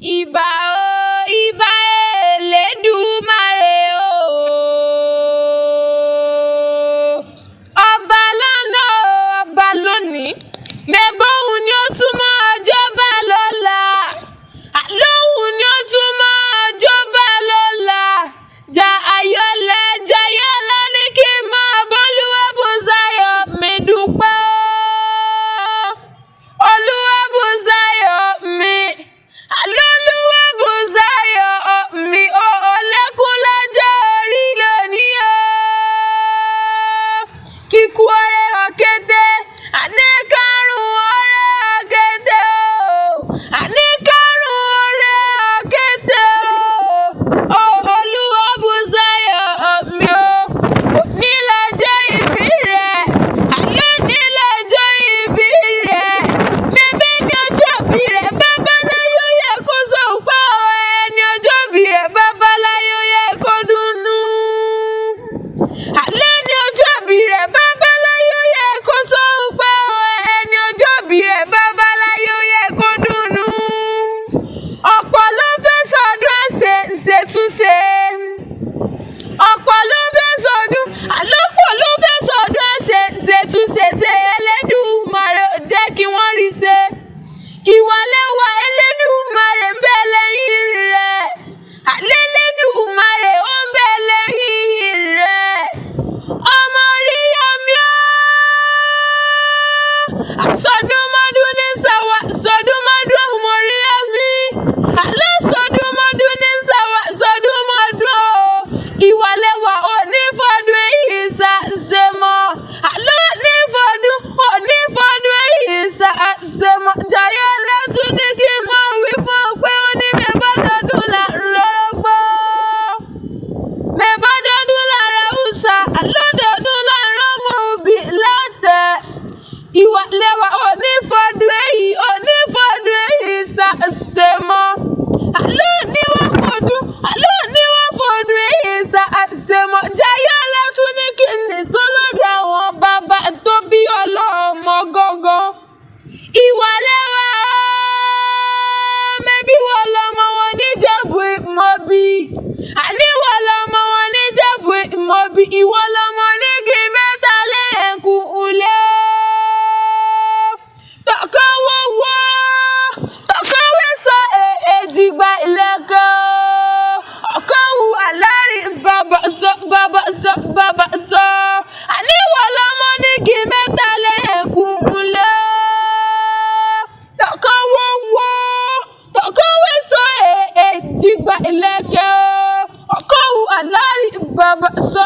Ìbà o, ìbà Elédùmarè o. Ọba lánàá o, ọba lónìí. Mẹ́bọ̀hún ni ó tún máa jọba lọ́la. Àlóhùn ni ó tún máa jọba lọ́la. Jayọ̀lẹ̀ ní kí n máa bọ́lúwàbùsáyọ̀ mi dúpẹ́. Olúwàbùsáyọ̀ mi. Olúwàbùsáyọ̀ mi. Ọ̀lẹ́kùn lọ́jọ́ orí lónìí o. Kíkú ọ̀rẹ́ ọ̀kété. Àníkàrùn ọ̀rẹ́ ọ̀kété o. Àníkàrùn ọ̀rẹ́ ọ̀kété o. Olúwàbùsáyọ̀ mi o. Nílọ́jọ́ ìbí rẹ̀. Àlọ́ nílọ́jọ́ ìbí rẹ̀. Bẹ́bẹ́ ni ọjọ́ ìbí rẹ̀. Babaláyé yẹ kó sọ pé ẹni ọjọ́ ìbí rẹ̀. Babaláyé yẹ kó dùnnú. Àlọ́ ni ọjọ́ ìbí rẹ̀. Babaláyé yẹ kó sọ pé ẹni ọjọ́ ìbí rẹ̀. Babaláyé yẹ kó dùnnú. Ọ̀pọ̀ ló fẹ́ sọdún àṣetúnṣe. Ọ̀pọ̀ ló fẹ́ sọdún. Àlọ́pọ̀ ló fẹ́ sọdún àṣetúnṣe. Tí Elédùmarè jẹ́ kí wọ́n rí ṣe. Ìwàlẹ́wà Elédùmarè ń bẹ lẹ́yìn rẹ̀. Elédùmarè ó ń bẹ lẹ́yìn rẹ̀. Ọmọ Oríyọ̀mí o. Sọdúnmọ́dún ní sọdúnmọ́dún ọmọ Oríyọ̀mí. Àlọ́ sọdúnmọ́dún ní sọdúnmọ́dún o. Ìwàlẹ́wà onífọdún èyí ṣàṣemọ́. Àlọ́ onífọdún èyí ṣàṣemọ́. Jayọ̀lẹ̀ tún ní kí n mọ̀ wí fún ọ pé ó ní mi bá dọdún lárọ́gbó. Mi bá dọdún lára Hausa. Àlọ́ dọdún lára ọmọ òbí látẹ̀. Ìwàlẹ́wà onífọdún èyí ṣàṣemọ́. Àlọ́ ní wọ́n fọdún èyí ṣàṣemọ́. Jayọ̀lẹ̀ tún ní kí n nìṣó lọ́dọ̀ àwọn bàbá tó bí ọlọ́mọ gángan. Ìwàlẹ́wà mẹ́bí wọ́n lọ́mọ wọn níjẹ̀bú Ìmọ̀bí. Àní wọ́n lọ́mọ wọn níjẹ̀bú Ìmọ̀bí. Ìwọ lọ́mọ nígi mẹ́ta lẹ́ẹ̀kú ulé. Tọkọwé sọ èjìgbà ìlẹ̀kẹ̀. Ọkọ̀wù alárí bàbá sọ. Àní wọ́n lọ́mọ nígi mẹ́ta lẹ́ẹ̀kú ulé. Tọkọwé sọ èjìgbà ìlẹ̀kẹ̀. Ọkọ̀wù alárí bàbá sọ.